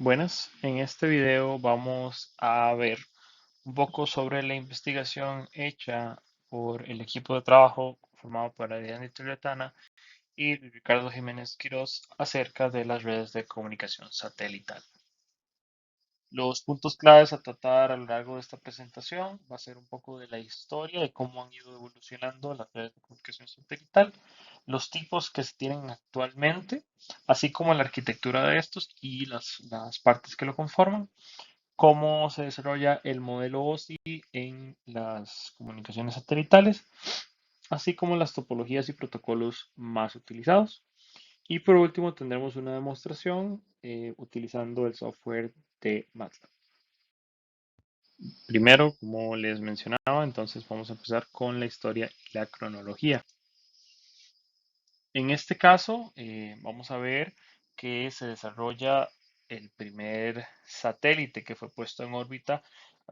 Buenas, en este video vamos a ver un poco sobre la investigación hecha por el equipo de trabajo formado por Adrián Tretana y Ricardo Jiménez Quirós acerca de las redes de comunicación satelital. Los puntos claves a tratar a lo largo de esta presentación va a ser un poco de la historia de cómo han ido evolucionando las redes de comunicación satelital, los tipos que se tienen actualmente, así como la arquitectura de estos y las partes que lo conforman, cómo se desarrolla el modelo OSI en las comunicaciones satelitales, así como las topologías y protocolos más utilizados. Y por último tendremos una demostración utilizando el software de MATLAB. Primero, como les mencionaba, entonces vamos a empezar con la historia y la cronología. En este caso, vamos a ver que se desarrolla el primer satélite que fue puesto en órbita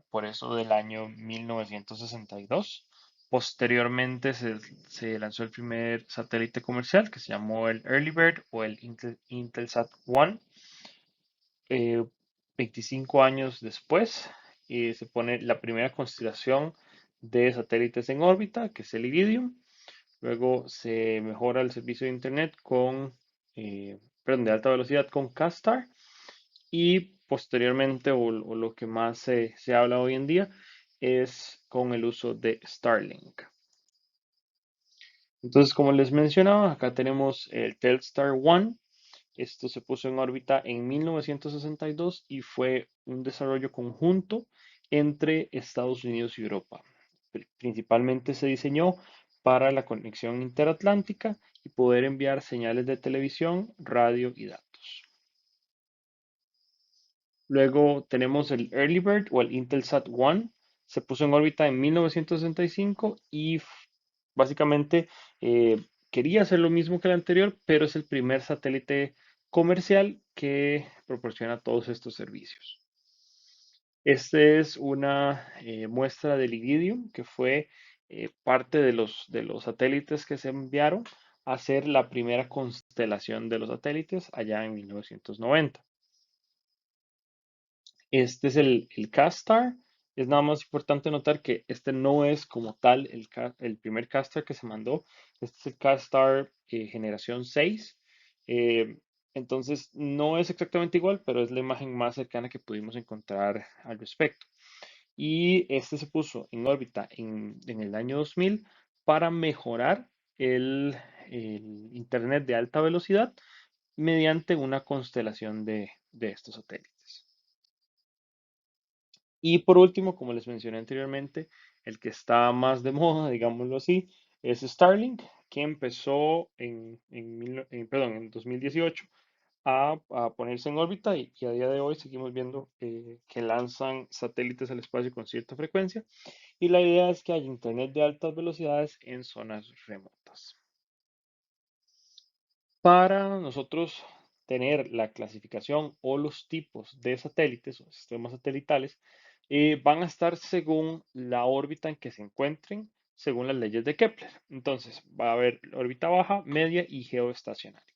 por eso del año 1962. Posteriormente se lanzó el primer satélite comercial que se llamó el Early Bird o el Intelsat 1. Eh, 25 años después se pone la primera constelación de satélites en órbita, que es el Iridium. Luego se mejora el servicio de Internet perdón, de alta velocidad con Castar y posteriormente, o lo que más se habla hoy en día, es con el uso de Starlink. Entonces, como les mencionaba, acá tenemos el Telstar 1. Esto se puso en órbita en 1962 y fue un desarrollo conjunto entre Estados Unidos y Europa. Principalmente se diseñó para la conexión interatlántica y poder enviar señales de televisión, radio y datos. Luego tenemos el Early Bird o el Intelsat 1. Se puso en órbita en 1965 y básicamente quería hacer lo mismo que el anterior, pero es el primer satélite comercial que proporciona todos estos servicios. Esta es una muestra del Iridium, que fue parte de los satélites que se enviaron a hacer la primera constelación de los satélites allá en 1990. Este es el CASTAR. Es nada más importante notar que este no es como tal el primer CASTAR que se mandó. Este es el CASTAR generación 6. Eh, entonces no es exactamente igual, pero es la imagen más cercana que pudimos encontrar al respecto. Y este se puso en órbita en el año 2000 para mejorar el Internet de alta velocidad mediante una constelación de estos satélites. Y por último, como les mencioné anteriormente, el que está más de moda, digámoslo así, es Starlink, que empezó en 2018 a ponerse en órbita y a día de hoy seguimos viendo que lanzan satélites al espacio con cierta frecuencia. Y la idea es que haya internet de altas velocidades en zonas remotas. Para nosotros tener la clasificación o los tipos de satélites o sistemas satelitales, van a estar según la órbita en que se encuentren, según las leyes de Kepler. Entonces, va a haber órbita baja, media y geoestacionaria.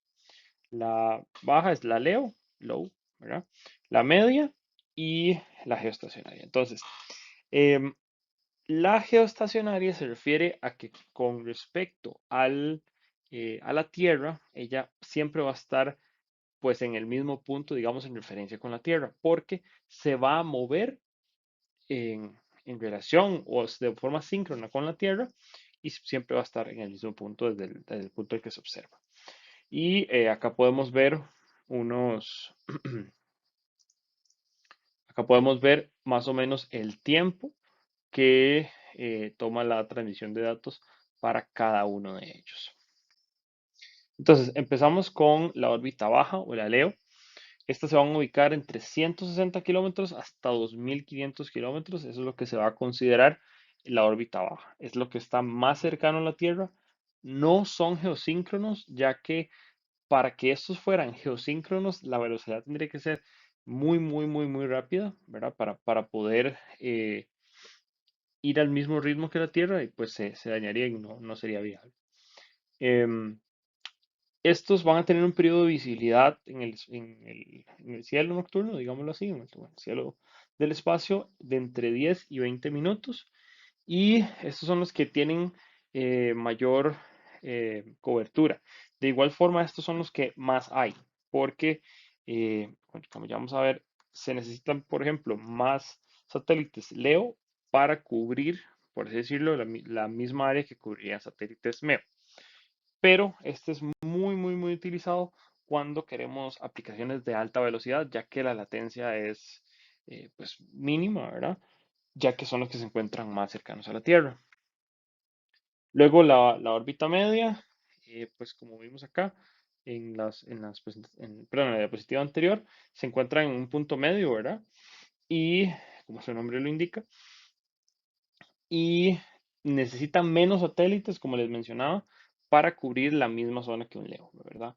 La baja es la LEO, low, ¿verdad? La media y la geoestacionaria. Entonces, em, la geoestacionaria se refiere a que con respecto a la Tierra, ella siempre va a estar pues en el mismo punto, digamos, en referencia con la Tierra, porque se va a mover en relación o de forma síncrona con la Tierra y siempre va a estar en el mismo punto desde el punto en que se observa. Y acá podemos ver unos, acá podemos ver más o menos el tiempo que toma la transmisión de datos para cada uno de ellos. Entonces, empezamos con la órbita baja o la LEO. Estas se van a ubicar entre 160 kilómetros hasta 2500 kilómetros. Eso es lo que se va a considerar la órbita baja. Es lo que está más cercano a la Tierra. No son geosíncronos, ya que para que estos fueran geosíncronos, la velocidad tendría que ser muy, muy, muy, muy rápida, ¿verdad? Para poder ir al mismo ritmo que la Tierra y pues se dañaría y no sería viable. Em, Estos van a tener un periodo de visibilidad en el cielo nocturno, digámoslo así, en el cielo del espacio, de entre 10 y 20 minutos. Y estos son los que tienen mayor cobertura. De igual forma, estos son los que más hay, porque, como ya vamos a ver, se necesitan, por ejemplo, más satélites LEO para cubrir, por así decirlo, la misma área que cubrirían satélites MEO. Pero este es muy utilizado cuando queremos aplicaciones de alta velocidad, ya que la latencia es pues mínima, ¿verdad? Ya que son los que se encuentran más cercanos a la Tierra. Luego la órbita media, pues como vimos acá perdón, en la diapositiva anterior, se encuentra en un punto medio, ¿verdad? Y como su nombre lo indica, y necesita menos satélites, como les mencionaba, para cubrir la misma zona que un LEO, ¿verdad?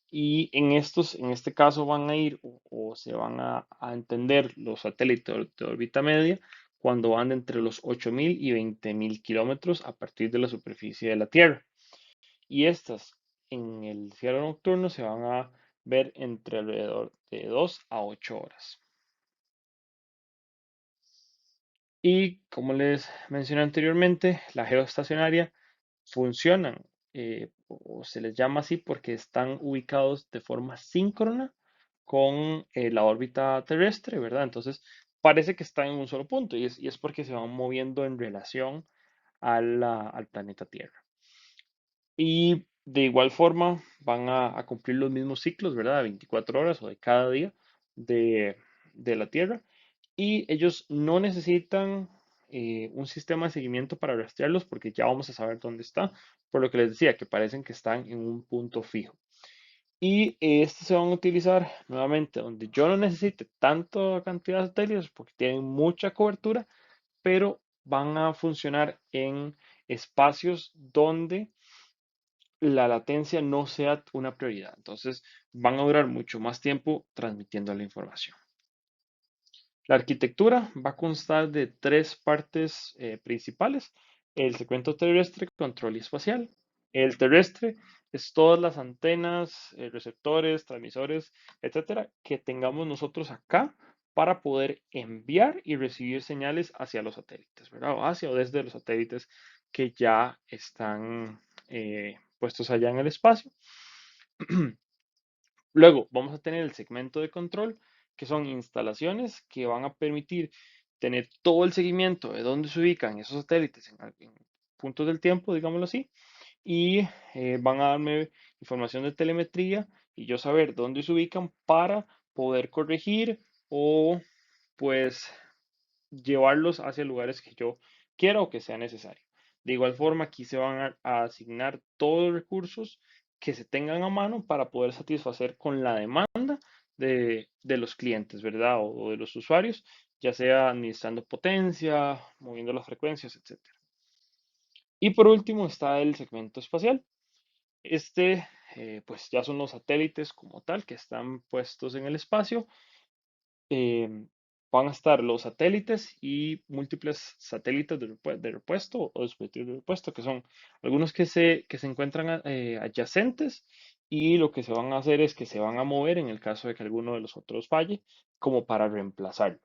Y en este caso van a ir o se van a entender los satélites de órbita media cuando van de entre los 8.000 y 20.000 kilómetros a partir de la superficie de la Tierra. Y estas en el cielo nocturno se van a ver entre alrededor de 2 a 8 horas. Y como les mencioné anteriormente, la geoestacionaria funcionan o se les llama así porque están ubicados de forma síncrona con la órbita terrestre, ¿verdad? Entonces parece que están en un solo punto y es porque se van moviendo en relación al planeta Tierra. Y de igual forma van a cumplir los mismos ciclos, ¿verdad? De 24 horas o de cada día de, de la Tierra. Y ellos no necesitan un sistema de seguimiento para rastrearlos porque ya vamos a saber dónde está. Por lo que les decía, que parecen que están en un punto fijo. Y estos se van a utilizar nuevamente donde yo no necesite tanta cantidad de satélites porque tienen mucha cobertura, pero van a funcionar en espacios donde la latencia no sea una prioridad. Entonces van a durar mucho más tiempo transmitiendo la información. La arquitectura va a constar de tres partes principales: el segmento terrestre, control y espacial. El terrestre es todas las antenas, receptores, transmisores, etcétera, que tengamos nosotros acá para poder enviar y recibir señales hacia los satélites, ¿verdad? O hacia o desde los satélites que ya están puestos allá en el espacio. Luego vamos a tener el segmento de control, que son instalaciones que van a permitir tener todo el seguimiento de dónde se ubican esos satélites en puntos del tiempo, digámoslo así, y van a darme información de telemetría y yo saber dónde se ubican para poder corregir o pues llevarlos hacia lugares que yo quiera o que sea necesario. De igual forma, aquí se van a asignar todos los recursos que se tengan a mano para poder satisfacer con la demanda de los clientes, ¿verdad? O de los usuarios, ya sea administrando potencia, moviendo las frecuencias, etcétera. Y por último está el segmento espacial. Este, pues ya son los satélites como tal que están puestos en el espacio. eh, Van a estar los satélites y múltiples satélites de repuesto o dispositivos de repuesto, que son algunos que se encuentran adyacentes y lo que se van a hacer es que se van a mover en el caso de que alguno de los otros falle, como para reemplazarlo.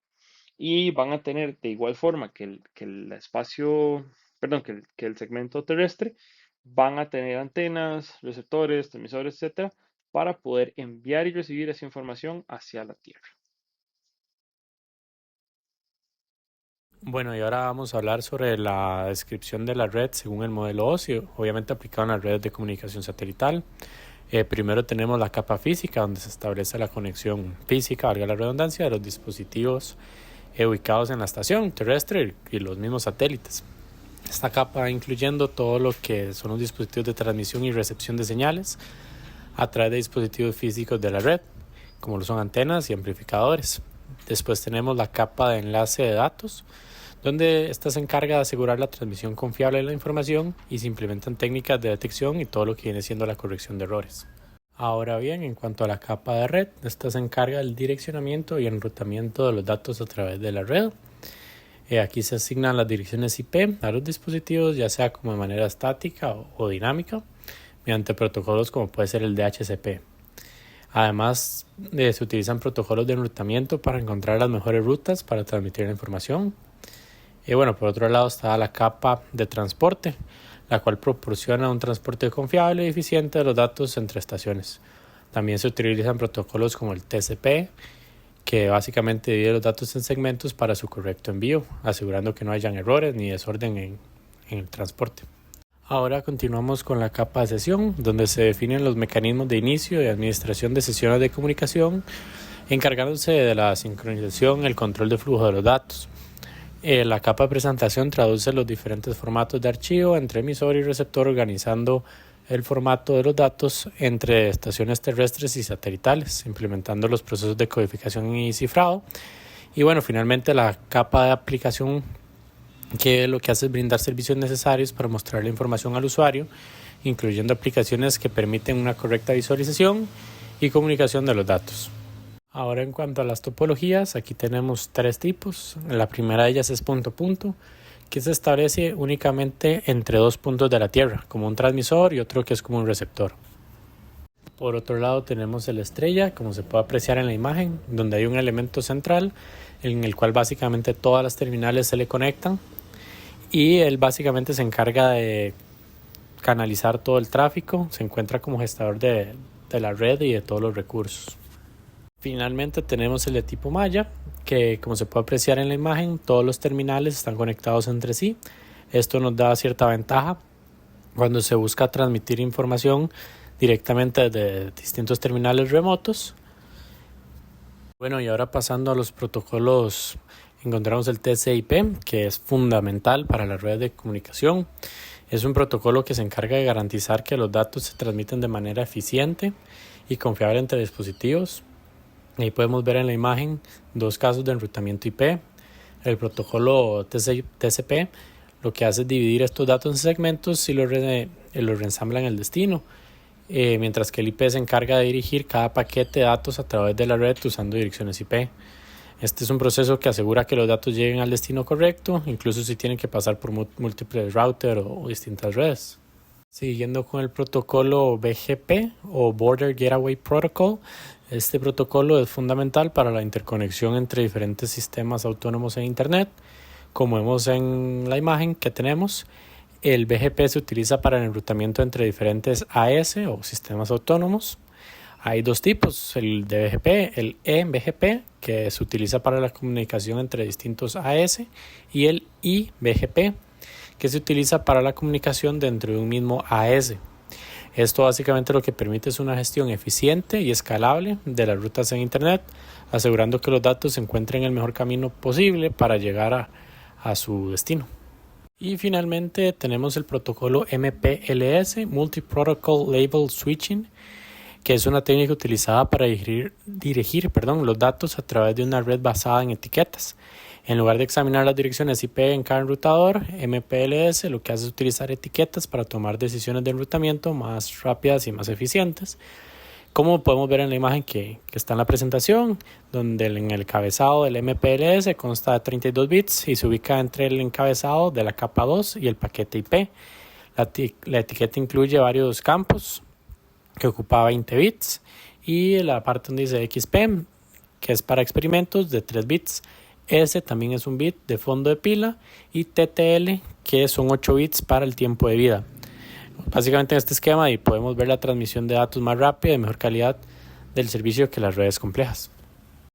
Y van a tener de igual forma que el espacio, perdón, que el segmento terrestre, van a tener antenas, receptores, transmisores, etcétera, para poder enviar y recibir esa información hacia la Tierra. Bueno, y ahora vamos a hablar sobre la descripción de la red según el modelo OSI, obviamente aplicado en las redes de comunicación satelital. Primero tenemos la capa física, donde se establece la conexión física, valga la redundancia, de los dispositivos ubicados en la estación terrestre y los mismos satélites. Esta capa incluyendo todo lo que son los dispositivos de transmisión y recepción de señales a través de dispositivos físicos de la red, como lo son antenas y amplificadores. Después tenemos la capa de enlace de datos, donde esta se encarga de asegurar la transmisión confiable de la información y se implementan técnicas de detección y todo lo que viene siendo la corrección de errores. Ahora bien, en cuanto a la capa de red, esta se encarga del direccionamiento y enrutamiento de los datos a través de la red. Aquí se asignan las direcciones IP a los dispositivos, ya sea como de manera estática o dinámica, mediante protocolos como puede ser el DHCP. Además, se utilizan protocolos de enrutamiento para encontrar las mejores rutas para transmitir la información. Y bueno, por otro lado está la capa de transporte, la cual proporciona un transporte confiable y eficiente de los datos entre estaciones. También se utilizan protocolos como el TCP, que básicamente divide los datos en segmentos para su correcto envío, asegurando que no hayan errores ni desorden en el transporte. Ahora continuamos con la capa de sesión, donde se definen los mecanismos de inicio y administración de sesiones de comunicación, encargándose de la sincronización y el control de flujo de los datos. La capa de presentación traduce los diferentes formatos de archivo entre emisor y receptor, organizando el formato de los datos entre estaciones terrestres y satelitales, implementando los procesos de codificación y cifrado. Y bueno, finalmente la capa de aplicación, que lo que hace es brindar servicios necesarios para mostrar la información al usuario, incluyendo aplicaciones que permiten una correcta visualización y comunicación de los datos. Ahora, en cuanto a las topologías, aquí tenemos 3 tipos. La primera de ellas es punto-punto, que se establece únicamente entre 2 puntos de la Tierra, como un transmisor y otro que es como un receptor. Por otro lado tenemos el estrella, como se puede apreciar en la imagen, donde hay un elemento central en el cual básicamente todas las terminales se le conectan, y él básicamente se encarga de canalizar todo el tráfico, se encuentra como gestador de la red y de todos los recursos. Finalmente tenemos el de tipo malla, que como se puede apreciar en la imagen, todos los terminales están conectados entre sí. Esto nos da cierta ventaja cuando se busca transmitir información directamente desde distintos terminales remotos. Bueno, y ahora pasando a los protocolos, encontramos el TCP/IP, que es fundamental para la red de comunicación. Es un protocolo que se encarga de garantizar que los datos se transmiten de manera eficiente y confiable entre dispositivos. Ahí podemos ver en la imagen 2 casos de enrutamiento IP. El protocolo TCP lo que hace es dividir estos datos en segmentos y los reensambla en el destino, mientras que el IP se encarga de dirigir cada paquete de datos a través de la red usando direcciones IP. Este es un proceso que asegura que los datos lleguen al destino correcto, incluso si tienen que pasar por múltiples routers o distintas redes. Siguiendo con el protocolo BGP o Border Gateway Protocol, este protocolo es fundamental para la interconexión entre diferentes sistemas autónomos en Internet. Como vemos en la imagen que tenemos, el BGP se utiliza para el enrutamiento entre diferentes AS o sistemas autónomos. Hay 2 tipos, el de BGP, el eBGP, que se utiliza para la comunicación entre distintos AS, y el iBGP, que se utiliza para la comunicación dentro de un mismo AS. Esto básicamente lo que permite es una gestión eficiente y escalable de las rutas en Internet, asegurando que los datos se encuentren en el mejor camino posible para llegar a su destino. Y finalmente tenemos el protocolo MPLS, Multi-Protocol Label Switching, que es una técnica utilizada para dirigir los datos a través de una red basada en etiquetas. En lugar de examinar las direcciones IP en cada enrutador, MPLS lo que hace es utilizar etiquetas para tomar decisiones de enrutamiento más rápidas y más eficientes. Como podemos ver en la imagen que está en la presentación, donde en el encabezado del MPLS consta de 32 bits y se ubica entre el encabezado de la capa 2 y el paquete IP. La etiqueta incluye varios campos que ocupa 20 bits y la parte donde dice XP, que es para experimentos, de 3 bits. S también es un bit de fondo de pila, y TTL, que son 8 bits para el tiempo de vida. Básicamente en este esquema y podemos ver la transmisión de datos más rápida y de mejor calidad del servicio que las redes complejas.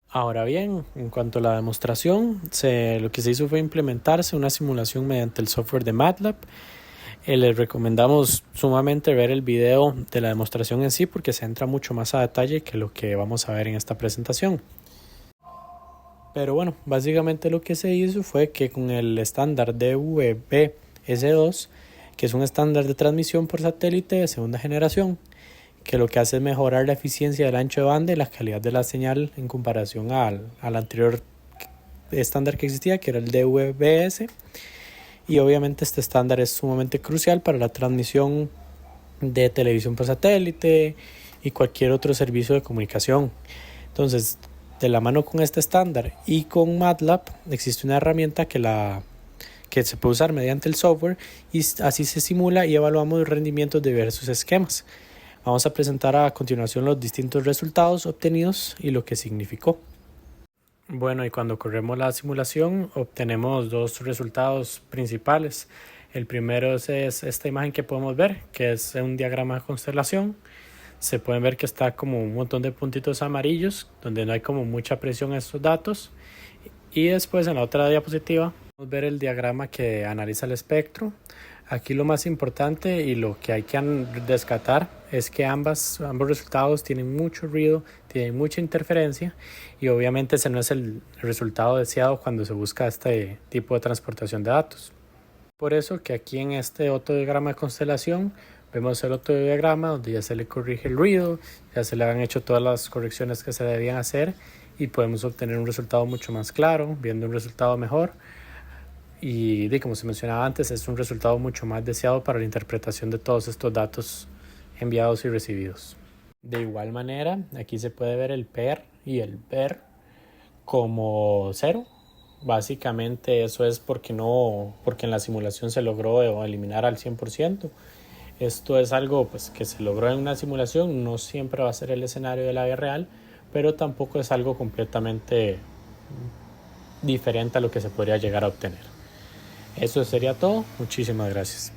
Ahora bien, en cuanto a la demostración, lo que se hizo fue implementarse una simulación mediante el software de MATLAB. Les recomendamos sumamente ver el video de la demostración en sí, porque se entra mucho más a detalle que lo que vamos a ver en esta presentación. Pero bueno, básicamente lo que se hizo fue que con el estándar DVB-S2, que es un estándar de transmisión por satélite de segunda generación, que lo que hace es mejorar la eficiencia del ancho de banda y la calidad de la señal en comparación al anterior estándar que existía, que era el DVB-S. Y obviamente este estándar es sumamente crucial para la transmisión de televisión por satélite y cualquier otro servicio de comunicación. Entonces, de la mano con este estándar y con MATLAB existe una herramienta que que se puede usar mediante el software y así se simula y evaluamos rendimientos de diversos esquemas. Vamos a presentar a continuación los distintos resultados obtenidos y lo que significó. Bueno, y cuando corremos la simulación obtenemos dos resultados principales. El primero es esta imagen que podemos ver, que es un diagrama de constelación. Se pueden ver que está como un montón de puntitos amarillos, donde no hay como mucha presión en estos datos. Y después en la otra diapositiva podemos ver el diagrama que analiza el espectro. Aquí lo más importante y lo que hay que rescatar es que ambos resultados tienen mucho ruido, tienen mucha interferencia y obviamente ese no es el resultado deseado cuando se busca este tipo de transportación de datos. Por eso que aquí en este otro diagrama de constelación vemos el otro diagrama donde ya se le corrige el ruido, ya se le han hecho todas las correcciones que se debían hacer y podemos obtener un resultado mucho más claro, viendo un resultado mejor. Y como se mencionaba antes, es un resultado mucho más deseado para la interpretación de todos estos datos enviados y recibidos. De igual manera, aquí se puede ver el PER y el VER como cero. Básicamente eso es porque en la simulación se logró eliminar al 100%. Esto es algo pues, que se logró en una simulación, no siempre va a ser el escenario de la vida real, pero tampoco es algo completamente diferente a lo que se podría llegar a obtener. Eso sería todo. Muchísimas gracias.